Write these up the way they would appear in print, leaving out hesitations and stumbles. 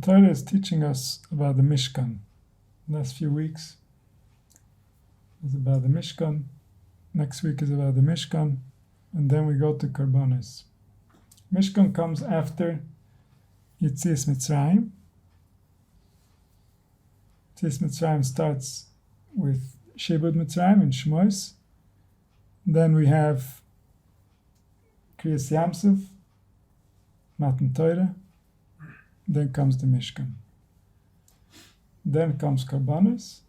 Torah is teaching us about the Mishkan. The last few weeks is about the Mishkan. Next week is about the Mishkan. And then we go to Karbonis. Mishkan comes after Yetzias Mitzrayim. Yetzias Mitzrayim starts with Shebud Mitzrayim in Shmois. Then we have Kriyas Yamsuf, Matan Torah. Then comes the Mishkan. Then comes Karbonis.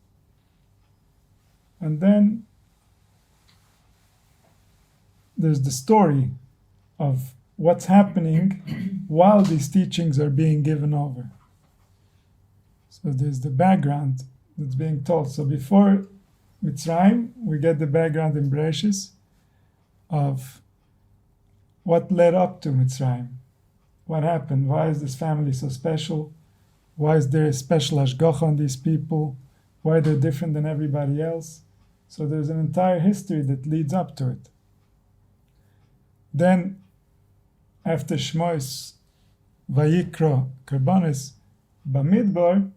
And then there's the story of what's happening while these teachings are being given over. So there's the background that's being told. So before Mitzrayim, we get the background in Bereshis of what led up to Mitzrayim. What happened? Why is this family so special? Why is there a special hashgacha on these people? Why they're different than everybody else? So there's an entire history that leads up to it. Then, after Shmois, Vayikra, Karbonis, Bamidbar,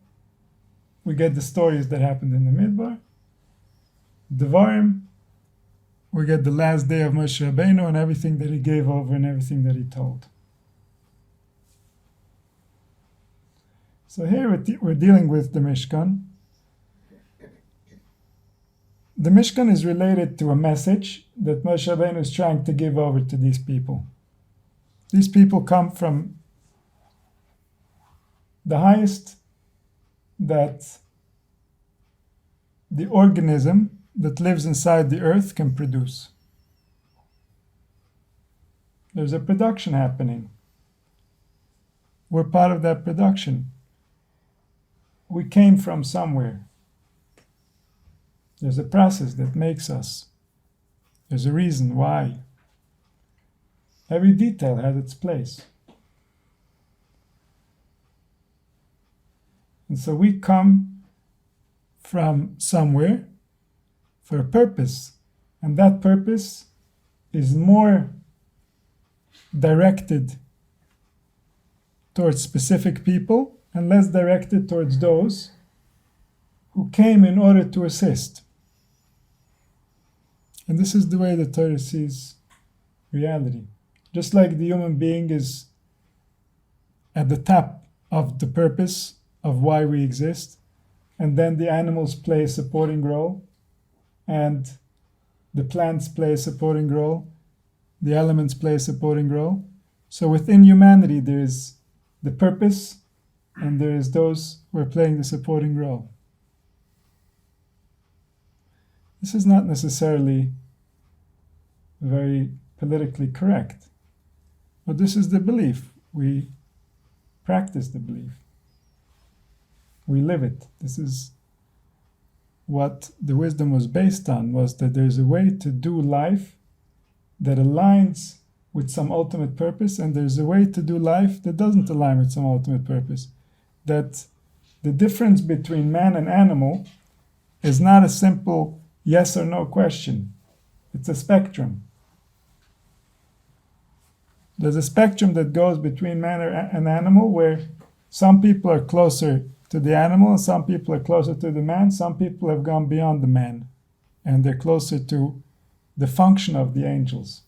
we get the stories that happened in the Midbar. Devarim, we get the last day of Moshe Rabbeinu and everything that he gave over and everything that he told. So here we're dealing with the Mishkan. The Mishkan is related to a message that Moshe Rabbeinu is trying to give over to these people. These people come from the highest that the organism that lives inside the earth can produce. There's a production happening. We're part of that production. We came from somewhere. There's a process that makes us. There's a reason why. Every detail has its place. And so we come from somewhere for a purpose. And that purpose is more directed towards specific people and less directed towards those who came in order to assist. And this is the way the Torah sees reality. Just like the human being is at the top of the purpose of why we exist, and then the animals play a supporting role, and the plants play a supporting role, the elements play a supporting role. So within humanity there is the purpose, and there is those who are playing the supporting role. This is not necessarily very politically correct, but this is the belief. We practice the belief. We live it. This is what the wisdom was based on, was that there's a way to do life that aligns with some ultimate purpose, and there's a way to do life that doesn't align with some ultimate purpose. That the difference between man and animal is not a simple yes or no question. It's a spectrum. There's a spectrum that goes between man and animal, where some people are closer to the animal, some people are closer to the man, some people have gone beyond the man, and they're closer to the function of the angels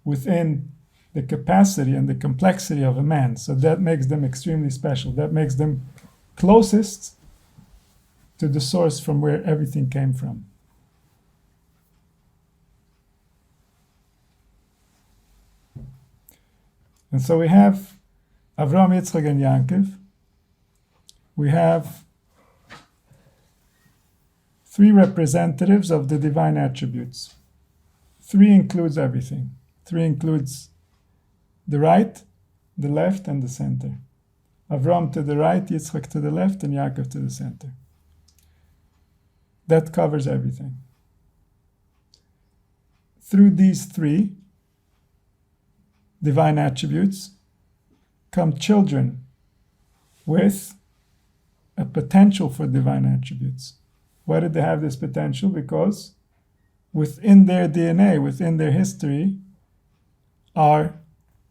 within the capacity and the complexity of a man. So that makes them extremely special. That makes them closest to the source from where everything came from. And so we have Avraham, Yitzchak, and Yaakov. We have three representatives of the divine attributes. Three includes everything. Three includes the right, the left, and the center. Avraham to the right, Yitzchak to the left, and Yaakov to the center. That covers everything. Through these three divine attributes come children with a potential for divine attributes. Why did they have this potential? Because within their DNA, within their history, are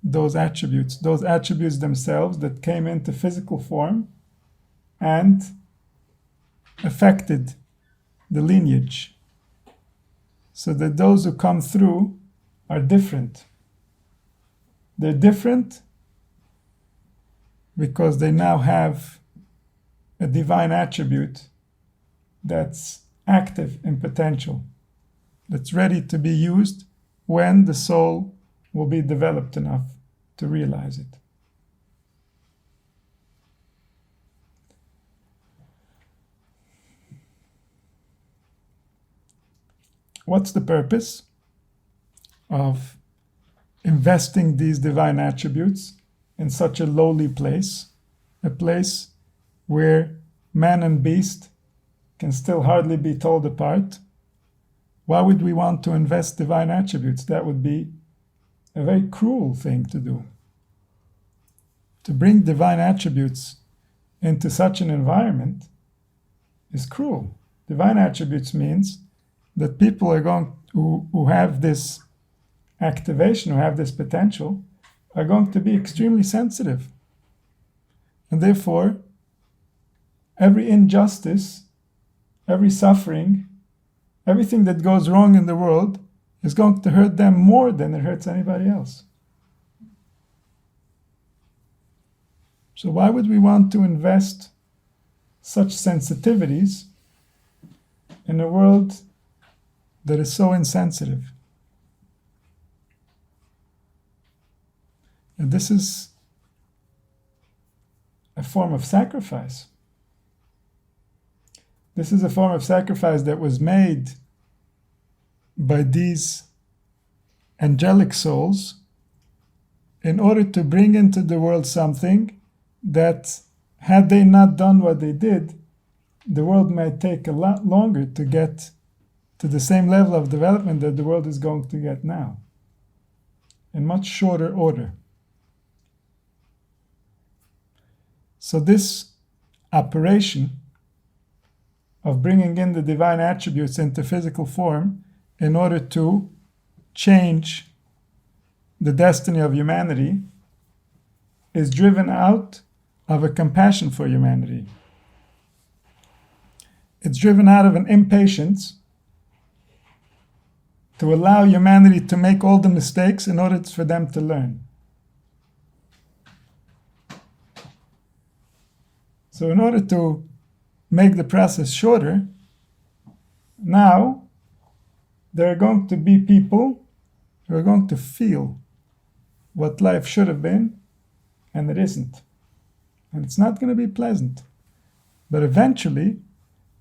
those attributes themselves that came into physical form and affected the lineage, so that those who come through are different. They're different because they now have a divine attribute that's active in potential, that's ready to be used when the soul will be developed enough to realize it. What's the purpose of investing these divine attributes in such a lowly place, a place where man and beast can still hardly be told apart? Why would we want to invest divine attributes? That would be a very cruel thing to do. To bring divine attributes into such an environment is cruel. Divine attributes means that people are going who have this activation, who have this potential, are going to be extremely sensitive. And therefore, every injustice, every suffering, everything that goes wrong in the world is going to hurt them more than it hurts anybody else. So why would we want to invest such sensitivities in a world that is so insensitive? And this is a form of sacrifice. This is a form of sacrifice that was made by these angelic souls in order to bring into the world something that, had they not done what they did, the world might take a lot longer to get to the same level of development that the world is going to get now, in much shorter order. So this operation of bringing in the divine attributes into physical form in order to change the destiny of humanity is driven out of a compassion for humanity. It's driven out of an impatience to allow humanity to make all the mistakes in order for them to learn. So in order to make the process shorter, now there are going to be people who are going to feel what life should have been, and it isn't. And it's not going to be pleasant. But eventually,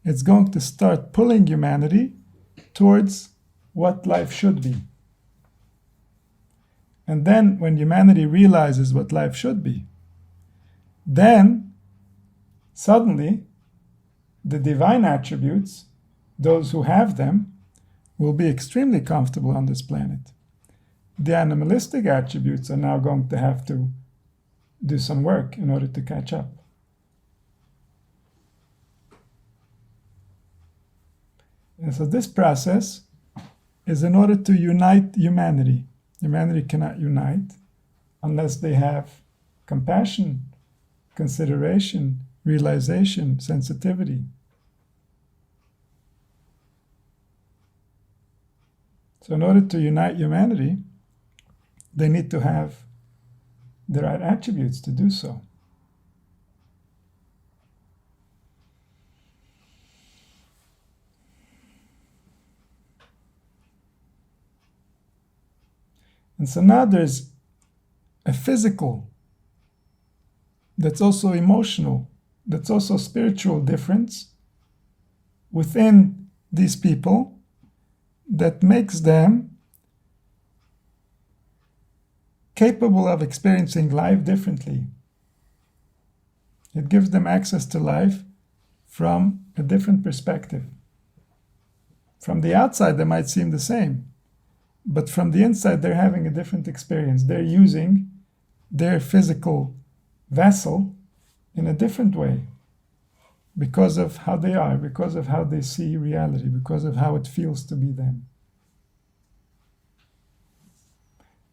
it's going to start pulling humanity towards what life should be. And then when humanity realizes what life should be, then suddenly the divine attributes, those who have them, will be extremely comfortable on this planet. The animalistic attributes are now going to have to do some work in order to catch up. And so this process is in order to unite humanity. Humanity cannot unite unless they have compassion, consideration, realization, sensitivity. So in order to unite humanity, they need to have the right attributes to do so. And so now there's a physical, that's also emotional, that's also spiritual difference within these people that makes them capable of experiencing life differently. It gives them access to life from a different perspective. From the outside, they might seem the same, but from the inside, they're having a different experience. They're using their physical vessel in a different way because of how they are, because of how they see reality, because of how it feels to be them.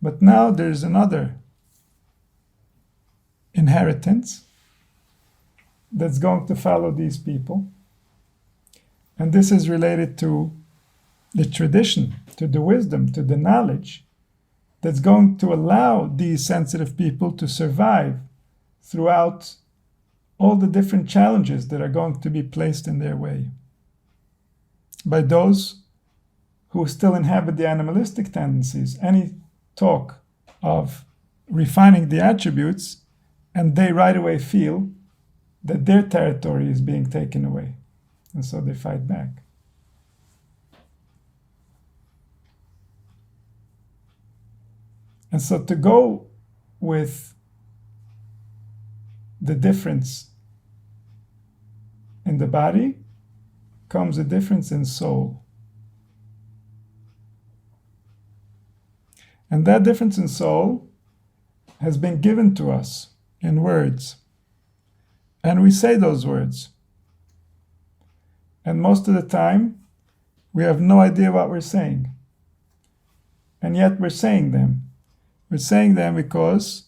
But now there's another inheritance that's going to follow these people. And this is related to the tradition, to the wisdom, to the knowledge that's going to allow these sensitive people to survive throughout all the different challenges that are going to be placed in their way by those who still inhabit the animalistic tendencies. Any talk of refining the attributes, and they right away feel that their territory is being taken away. And so they fight back. And so to go with the difference in the body comes a difference in soul. And that difference in soul has been given to us in words. And we say those words. And most of the time, we have no idea what we're saying. And yet we're saying them. We're saying them because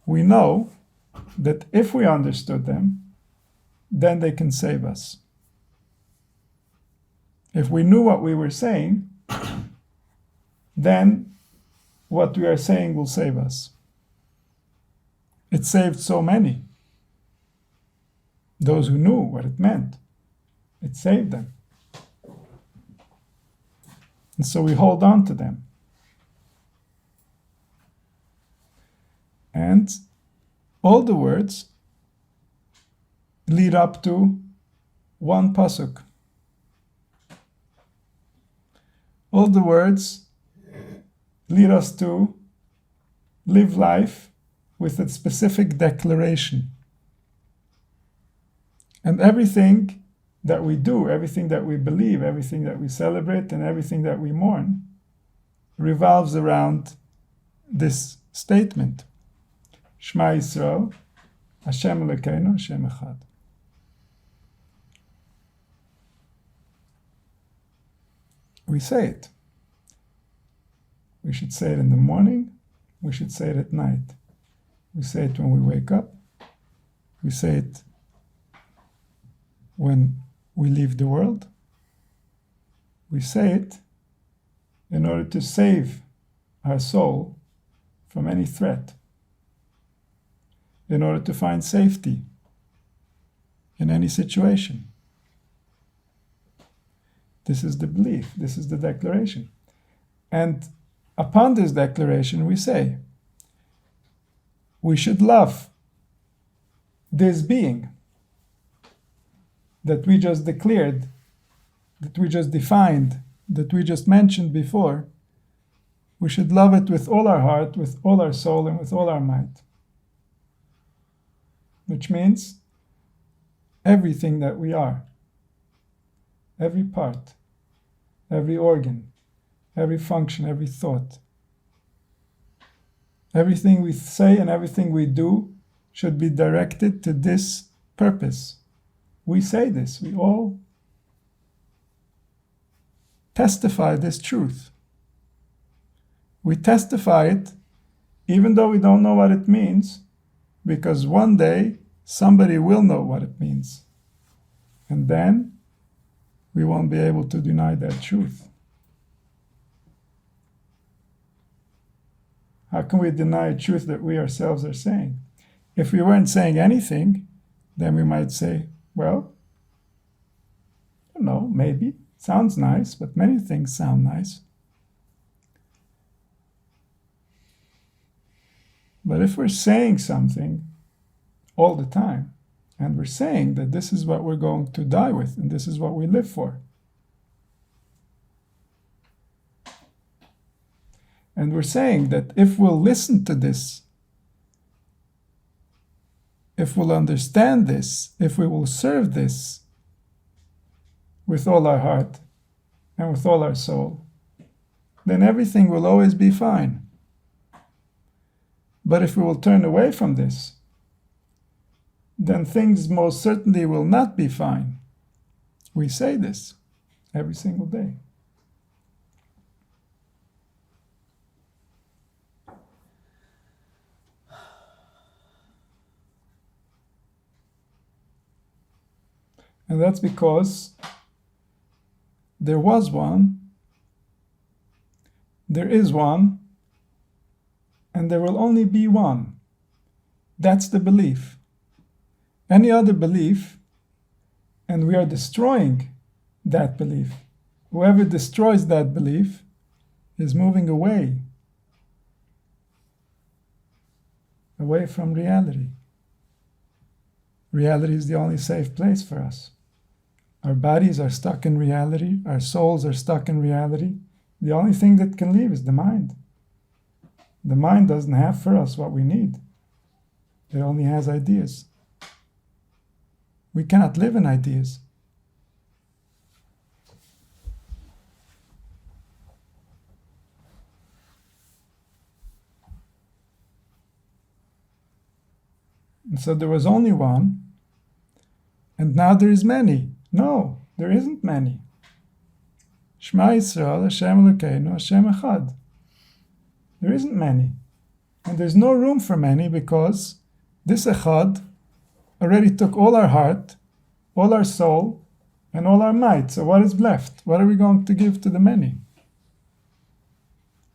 we know that if we understood them, then they can save us. If we knew what we were saying, then what we are saying will save us. It saved so many. Those who knew what it meant, it saved them. And so we hold on to them. And all the words lead up to one pasuk. All the words lead us to live life with a specific declaration. And everything that we do, everything that we believe, everything that we celebrate, and everything that we mourn revolves around this statement. Shema Yisrael, Hashem Elokeinu, Hashem Echad. We say it. We should say it in the morning. We should say it at night. We say it when we wake up. We say it when we leave the world. We say it in order to save our soul from any threat, in order to find safety in any situation. This is the belief, this is the declaration. And upon this declaration, we say, we should love this being that we just declared, that we just defined, that we just mentioned before. We should love it with all our heart, with all our soul, and with all our might. Which means everything that we are, every part, every organ, every function, every thought, everything we say and everything we do should be directed to this purpose. We say this, we all testify this truth. We testify it even though we don't know what it means, because one day somebody will know what it means. And then we won't be able to deny that truth. How can we deny a truth that we ourselves are saying? If we weren't saying anything, then we might say, well, I don't know, maybe. Sounds nice, but many things sound nice. But if we're saying something all the time, and we're saying that this is what we're going to die with, and this is what we live for, and we're saying that if we'll listen to this, if we'll understand this, if we will serve this with all our heart and with all our soul, then everything will always be fine. But if we will turn away from this, then things most certainly will not be fine. We say this every single day. And that's because there was one, there is one, and there will only be one. That's the belief. Any other belief, and we are destroying that belief. Whoever destroys that belief is moving away from reality. Reality is the only safe place for us. Our bodies are stuck in reality. Our souls are stuck in reality. The only thing that can leave is the mind. The mind doesn't have for us what we need. It only has ideas. We cannot live in ideas. And so there was only one, and now there is many. No, there isn't many. Shema Yisrael, Hashem Elokeinu, Hashem Echad. There isn't many. And there's no room for many because this Echad already took all our heart, all our soul, and all our might. So what is left? What are we going to give to the many?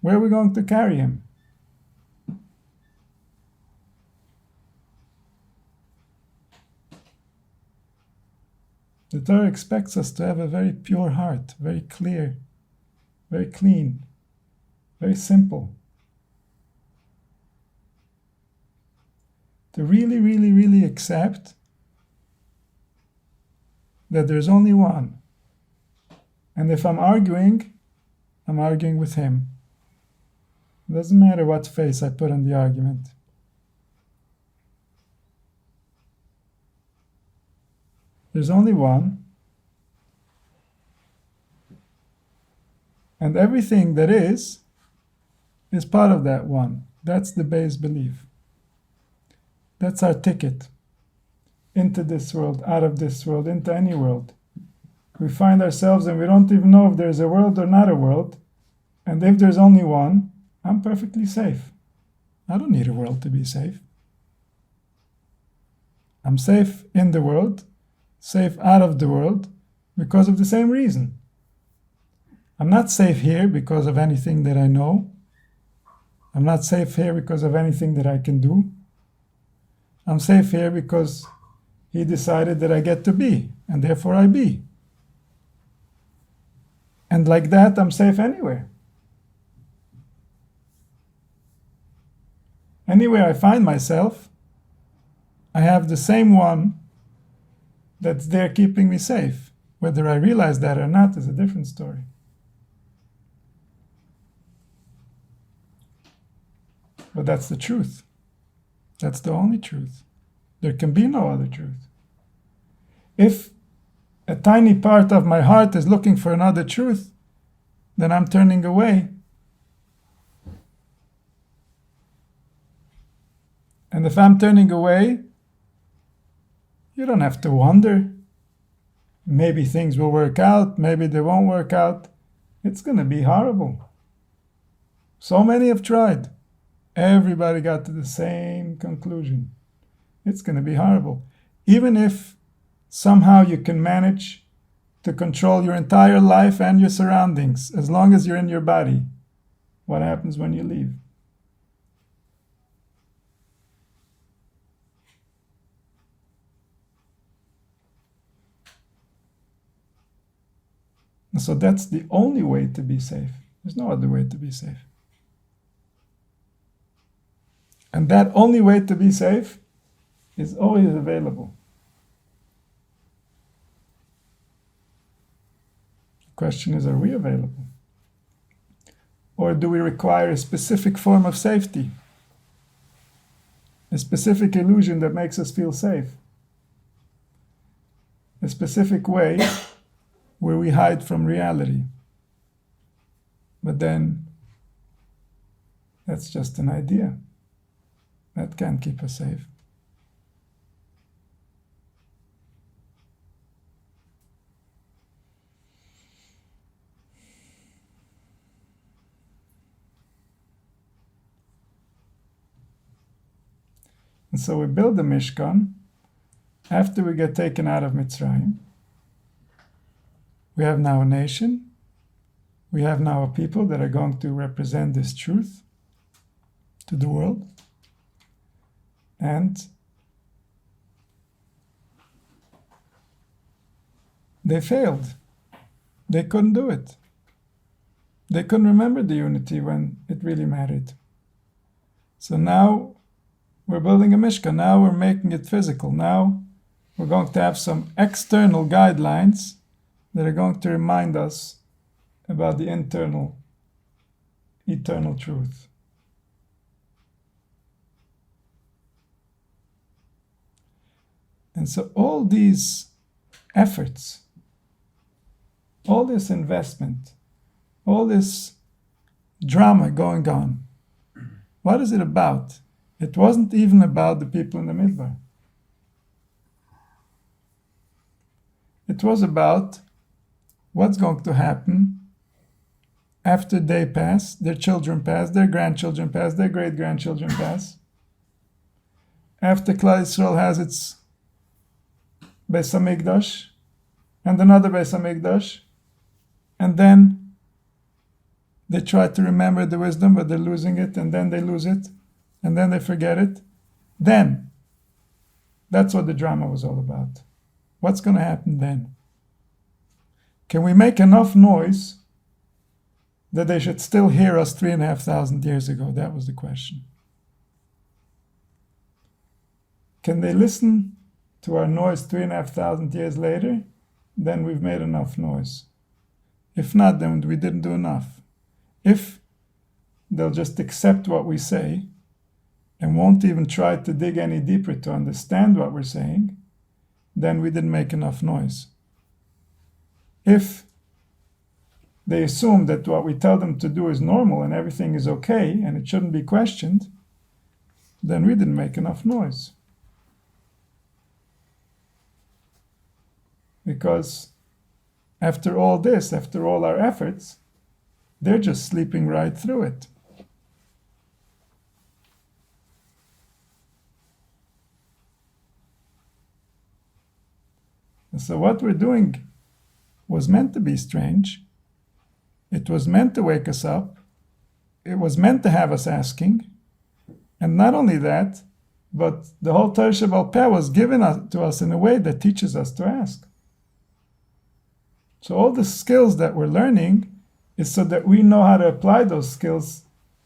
Where are we going to carry him? The Torah expects us to have a very pure heart, very clear, very clean, very simple. To really, really, really accept that there's only one. And if I'm arguing with him. It doesn't matter what face I put on the argument. There's only one, and everything that is part of that one. That's the base belief. That's our ticket into this world, out of this world, into any world. We find ourselves and we don't even know if there's a world or not a world, and if there's only one, I'm perfectly safe. I don't need a world to be safe. I'm safe in the world, safe out of the world, because of the same reason. I'm not safe here because of anything that I know. I'm not safe here because of anything that I can do. I'm safe here because he decided that I get to be, and therefore I be. And like that, I'm safe anywhere. Anywhere I find myself, I have the same one that's there keeping me safe. Whether I realize that or not is a different story. But that's the truth. That's the only truth. There can be no other truth. If a tiny part of my heart is looking for another truth, then I'm turning away. And if I'm turning away, you don't have to wonder. Maybe things will work out, maybe they won't work out. It's going to be horrible. So many have tried. Everybody got to the same conclusion. It's going to be horrible. Even if somehow you can manage to control your entire life and your surroundings, as long as you're in your body, what happens when you leave? And so that's the only way to be safe. There's no other way to be safe. And that only way to be safe is always available. The question is, are we available? Or do we require a specific form of safety? A specific illusion that makes us feel safe? A specific way where we hide from reality. But then, that's just an idea. That can't keep us safe. And so we build the Mishkan after we get taken out of Mitzrayim. We have now a nation. We have now a people that are going to represent this truth to the world. And they failed. They couldn't do it. They couldn't remember the unity when it really mattered. So now we're building a Mishkan. Now we're making it physical. Now we're going to have some external guidelines that are going to remind us about the internal, eternal truth. And so all these efforts, all this investment, all this drama going on, what is it about? It wasn't even about the people in the Midbar. It was about what's going to happen after they pass, their children pass, their grandchildren pass, their great-grandchildren pass. After Klal Yisrael has its Beis HaMikdash and another Beis HaMikdash, and then they try to remember the wisdom, but they're losing it, and then they lose it, and then they forget it. Then, that's what the drama was all about. What's going to happen then? Can we make enough noise that they should still hear us 3,500 years ago? That was the question. Can they listen to our noise 3,500 years later? Then we've made enough noise. If not, then we didn't do enough. If they'll just accept what we say and won't even try to dig any deeper to understand what we're saying, then we didn't make enough noise. If they assume that what we tell them to do is normal and everything is okay and it shouldn't be questioned, then we didn't make enough noise. Because after all this, after all our efforts, they're just sleeping right through it. And so what we're doing was meant to be strange. It was meant to wake us up. It was meant to have us asking. And not only that, but the whole Torah Sheba'al Peh was given to us in a way that teaches us to ask. So all the skills that we're learning is so that we know how to apply those skills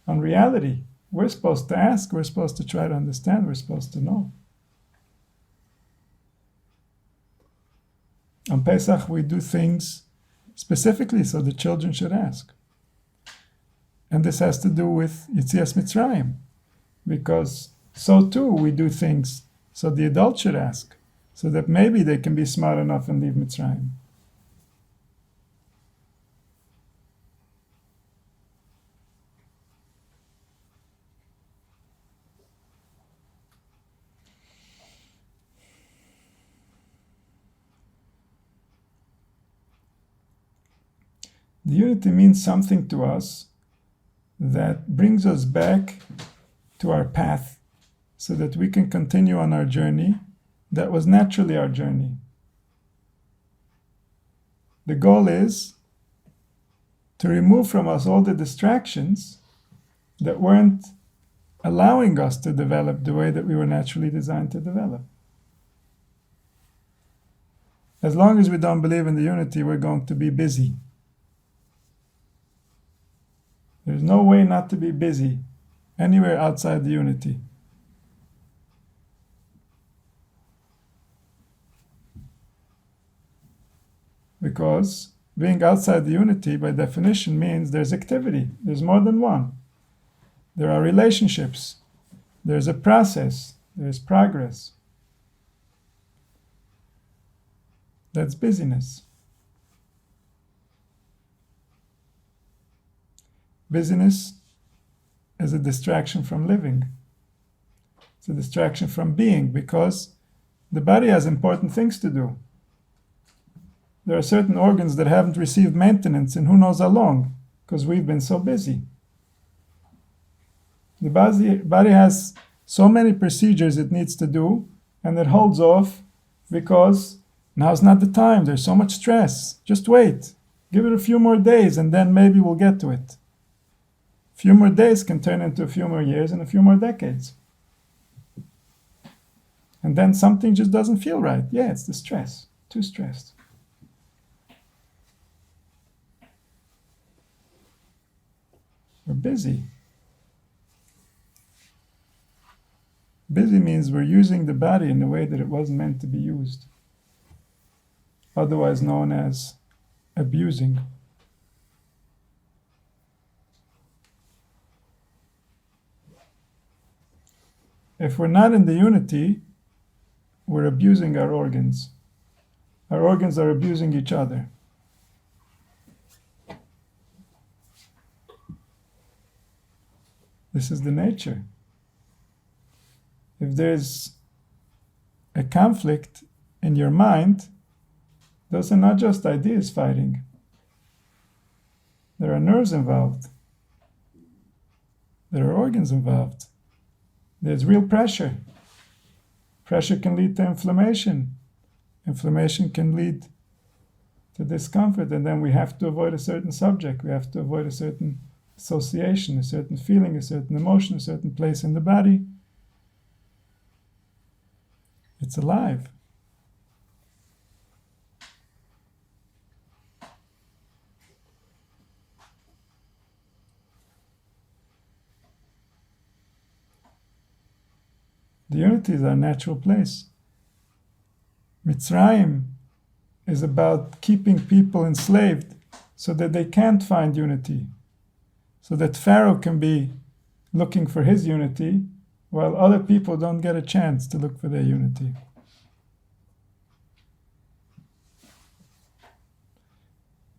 on reality. We're supposed to ask, we're supposed to try to understand, we're supposed to know. On Pesach, we do things specifically so the children should ask. And this has to do with Yetzias Mitzrayim, because so too we do things so the adults should ask, so that maybe they can be smart enough and leave Mitzrayim. The unity means something to us that brings us back to our path so that we can continue on our journey that was naturally our journey. The goal is to remove from us all the distractions that weren't allowing us to develop the way that we were naturally designed to develop. As long as we don't believe in the unity, we're going to be busy. There's no way not to be busy anywhere outside the unity. Because being outside the unity, by definition, means there's activity. There's more than one. There are relationships. There's a process. There's progress. That's busyness. Busyness is a distraction from living. It's a distraction from being, because the body has important things to do. There are certain organs that haven't received maintenance in who knows how long, because we've been so busy. The body has so many procedures it needs to do, and it holds off because Now's not the time. There's so much stress. Just wait. Give it a few more days and then maybe we'll get to it. A few more days can turn into a few more years and a few more decades. And then something just doesn't feel right. Yeah, it's the stress. Too stressed. We're busy. Busy means we're using the body in a way that it wasn't meant to be used, otherwise known as abusing. If we're not in the unity, we're abusing our organs. Our organs are abusing each other. This is the nature. If there's a conflict in your mind, those are not just ideas fighting. There are nerves involved. There are organs involved. There's real pressure. Pressure can lead to inflammation. Inflammation can lead to discomfort, and then we have to avoid a certain subject. We have to avoid a certain association, a certain feeling, a certain emotion, a certain place in the body. It's alive. The unity is our natural place. Mitzrayim is about keeping people enslaved so that they can't find unity, so that Pharaoh can be looking for his unity while other people don't get a chance to look for their unity.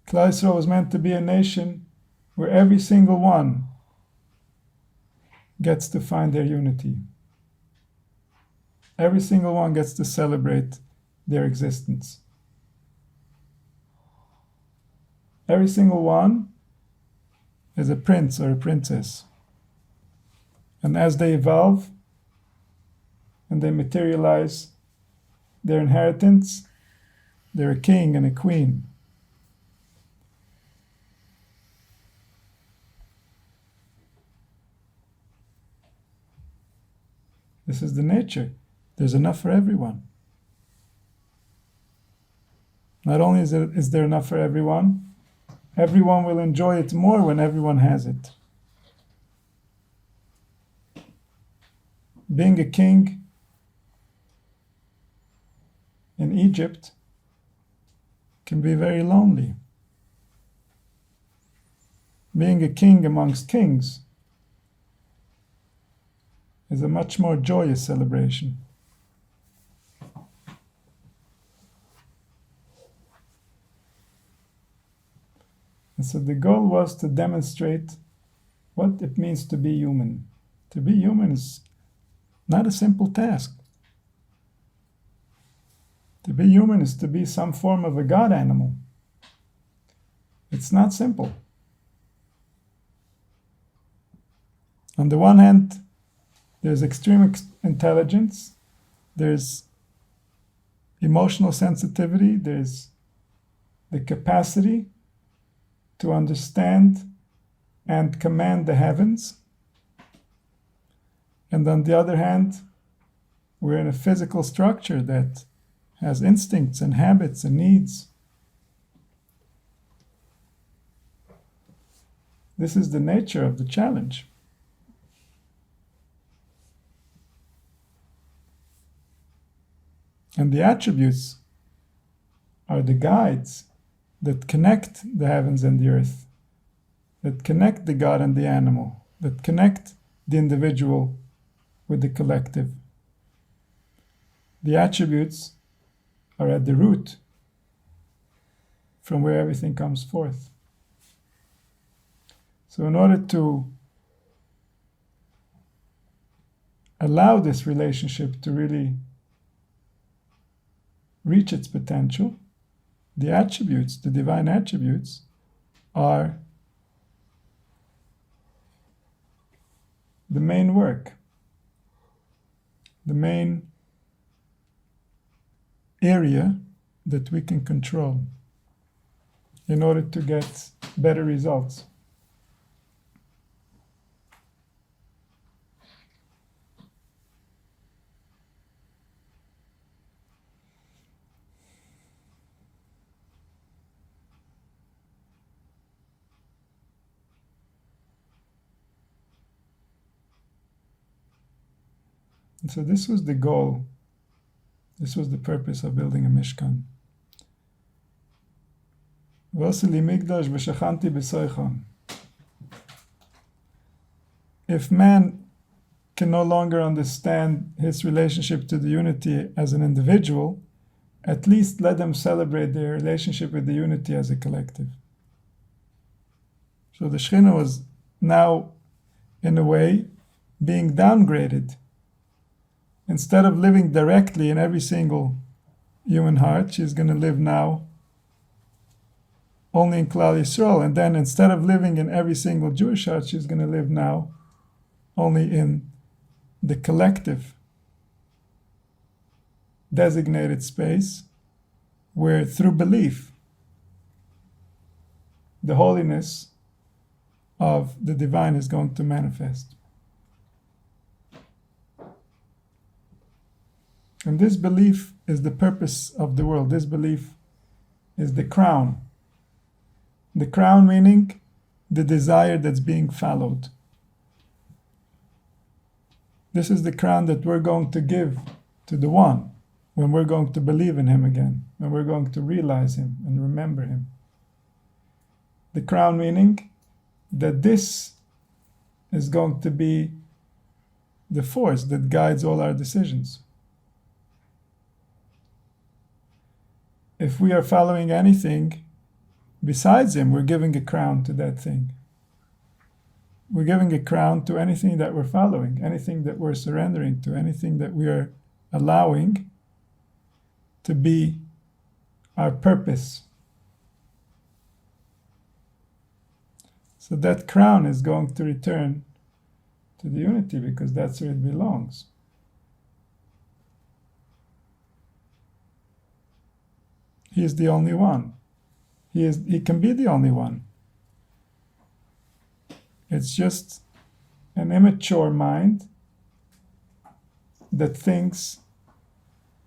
Klal Yisrael was meant to be a nation where every single one gets to find their unity. Every single one gets to celebrate their existence. Every single one is a prince or a princess. And as they evolve and they materialize their inheritance, they're a king and a queen. This is the nature. There's enough for everyone. Not only is there enough for everyone will enjoy it more when everyone has it. Being a king in Egypt can be very lonely. Being a king amongst kings is a much more joyous celebration. And so the goal was to demonstrate what it means to be human. To be human is not a simple task. To be human is to be some form of a god animal. It's not simple. On the one hand, there's extreme intelligence, there's emotional sensitivity, there's the capacity to understand and command the heavens. And on the other hand, we're in a physical structure that has instincts and habits and needs. This is the nature of the challenge. And the attributes are the guides that connect the heavens and the earth, that connect the God and the animal, that connect the individual with the collective. The attributes are at the root from where everything comes forth. So in order to allow this relationship to really reach its potential, the attributes, the divine attributes, are the main work, the main area that we can control in order to get better results. And so this was the goal. This was the purpose of building a Mishkan. If man can no longer understand his relationship to the unity as an individual, at least let them celebrate their relationship with the unity as a collective. So the Sheena was now, in a way, being downgraded. Instead of living directly in every single human heart, she's going to live now only in Klal Yisrael. And then instead of living in every single Jewish heart, she's going to live now only in the collective designated space where through belief the holiness of the divine is going to manifest. And this belief is the purpose of the world. This belief is the crown. The crown meaning the desire that's being followed. This is the crown that we're going to give to the One when we're going to believe in Him again, when we're going to realize Him and remember Him. The crown meaning that this is going to be the force that guides all our decisions. If we are following anything besides Him, we're giving a crown to that thing. We're giving a crown to anything that we're following, anything that we're surrendering to, anything that we are allowing to be our purpose. So that crown is going to return to the unity because that's where it belongs. He is the only one. He can be the only one. It's just an immature mind that thinks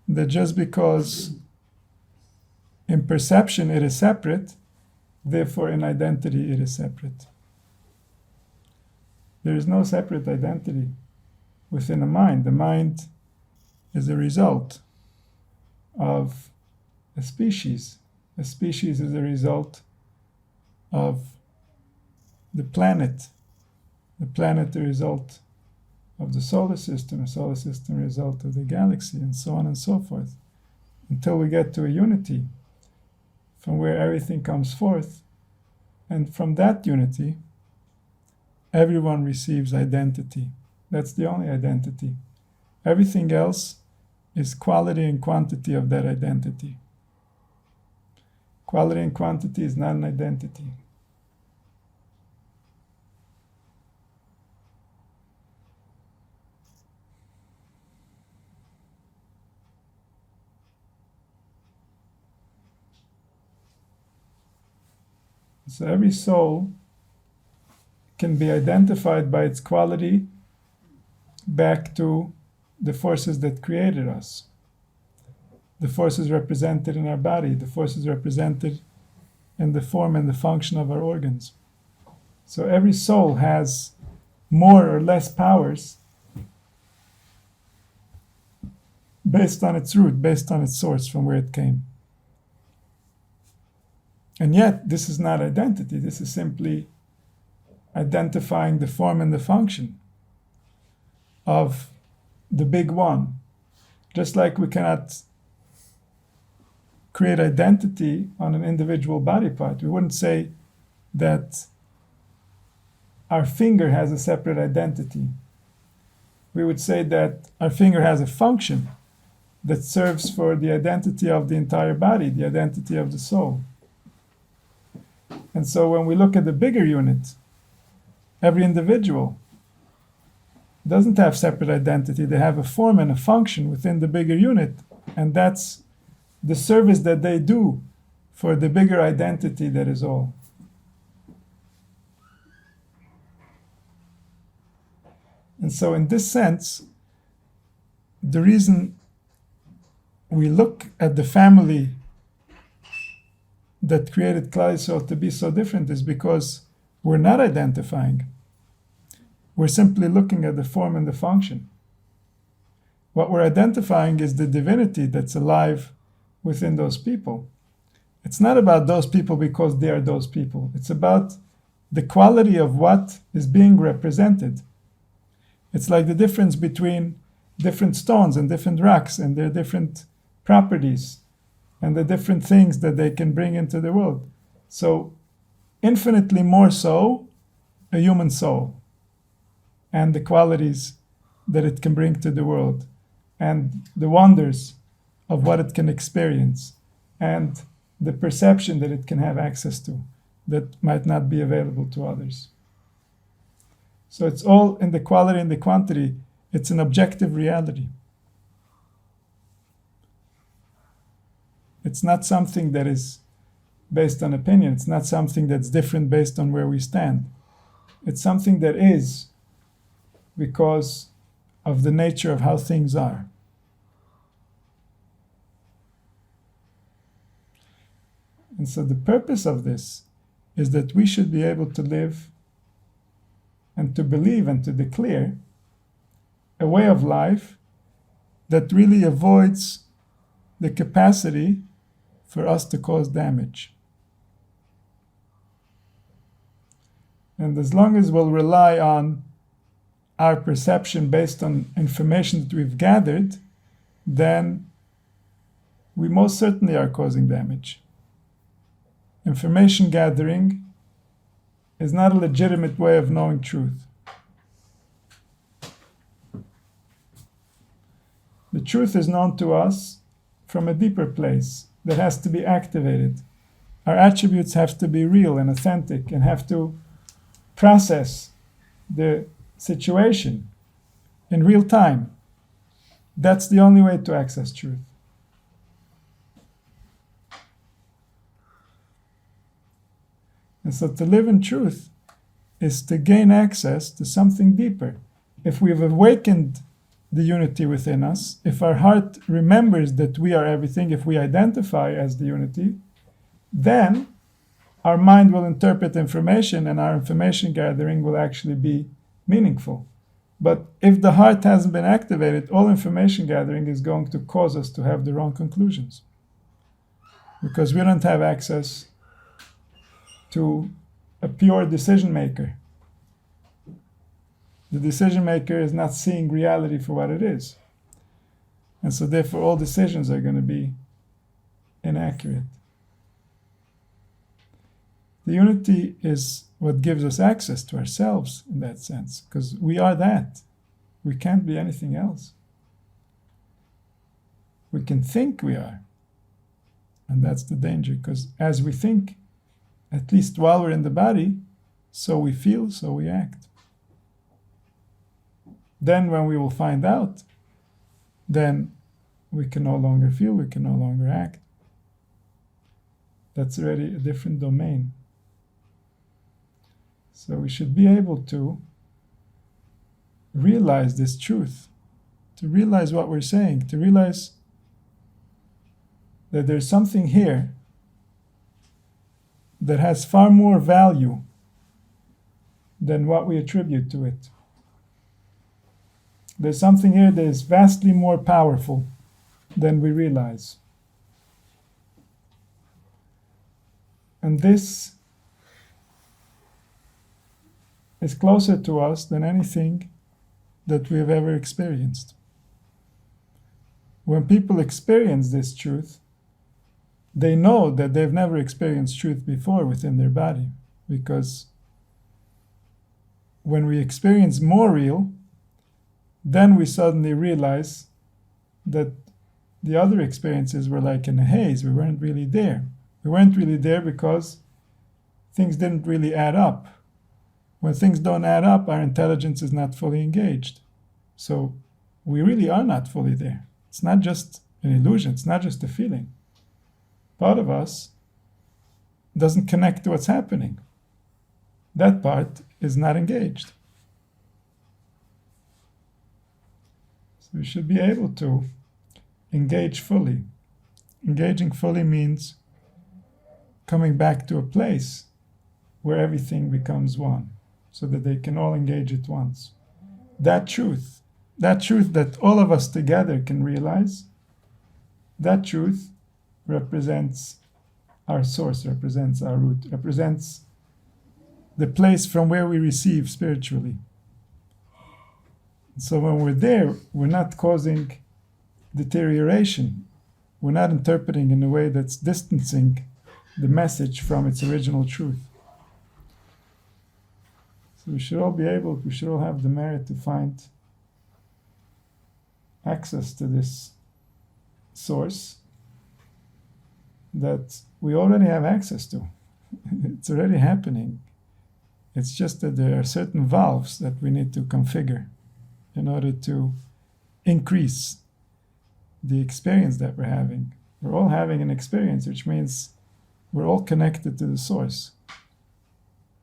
that just because in perception it is separate, therefore in identity it is separate. There is no separate identity within a mind. The mind is a result of a species. A species is a result of the planet the result of the solar system a result of the galaxy, and so on and so forth, until we get to a unity from where everything comes forth, and from that unity everyone receives identity. That's the only identity. Everything else is quality and quantity of that identity. Quality and quantity is not an identity. So every soul can be identified by its quality back to the forces that created us. The forces represented in our body, the forces represented in the form and the function of our organs. So every soul has more or less powers based on its root, based on its source, from where it came. And yet, this is not identity. This is simply identifying the form and the function of the big one. Just like we cannot create identity on an individual body part. We wouldn't say that our finger has a separate identity. We would say that our finger has a function that serves for the identity of the entire body, the identity of the soul. And so when we look at the bigger unit, every individual doesn't have separate identity. They have a form and a function within the bigger unit, and that's the service that they do for the bigger identity that is all. And so in this sense, the reason we look at the family that created Klal Yisrael to be so different is because we're not identifying. We're simply looking at the form and the function. What we're identifying is the divinity that's alive within those people. It's not about those people because they are those people. It's about the quality of what is being represented. It's like the difference between different stones and different rocks and their different properties and the different things that they can bring into the world. So infinitely more so a human soul and the qualities that it can bring to the world and the wonders of what it can experience and the perception that it can have access to that might not be available to others. So it's all in the quality and the quantity. It's an objective reality. It's not something that is based on opinion. It's not something that's different based on where we stand. It's something that is because of the nature of how things are. And so the purpose of this is that we should be able to live and to believe and to declare a way of life that really avoids the capacity for us to cause damage. And as long as we'll rely on our perception based on information that we've gathered, then we most certainly are causing damage. Information gathering is not a legitimate way of knowing truth. The truth is known to us from a deeper place that has to be activated. Our attributes have to be real and authentic and have to process the situation in real time. That's the only way to access truth. And so to live in truth is to gain access to something deeper. If we've awakened the unity within us, if our heart remembers that we are everything, if we identify as the unity, then our mind will interpret information and our information gathering will actually be meaningful. But if the heart hasn't been activated, all information gathering is going to cause us to have the wrong conclusions. Because we don't have access to a pure decision maker. The decision maker is not seeing reality for what it is. And so therefore all decisions are going to be inaccurate. The unity is what gives us access to ourselves in that sense, because we are that. We can't be anything else. We can think we are. And that's the danger, because as we think, at least while we're in the body, so we feel, so we act. Then when we will find out, then we can no longer feel, we can no longer act. That's already a different domain. So we should be able to realize this truth, to realize what we're saying, to realize that there's something here that has far more value than what we attribute to it. There's something here that is vastly more powerful than we realize. And this is closer to us than anything that we have ever experienced. When people experience this truth, they know that they've never experienced truth before within their body, because when we experience more real, then we suddenly realize that the other experiences were like in a haze. We weren't really there. We weren't really there because things didn't really add up. When things don't add up, our intelligence is not fully engaged. So we really are not fully there. It's not just an illusion. It's not just a feeling. part of us doesn't connect to what's happening. That part is not engaged. So we should be able to engage fully. Engaging fully means coming back to a place where everything becomes one, so that they can all engage at once. That truth that all of us together can realize, that truth represents our source, represents our root, represents the place from where we receive spiritually. So when we're there, we're not causing deterioration. We're not interpreting in a way that's distancing the message from its original truth. So we should all have the merit to find access to this source that we already have access to. It's already happening. It's just that there are certain valves that we need to configure in order to increase the experience that we're having. We're all having an experience, which means we're all connected to the source.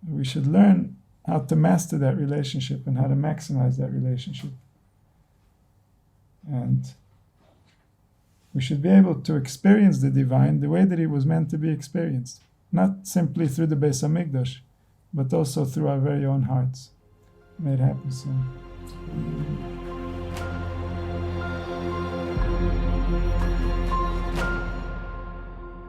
We should learn how to master that relationship and how to maximize that relationship. And we should be able to experience the divine the way that it was meant to be experienced. Not simply through the Beis HaMikdash, but also through our very own hearts. May it happen soon.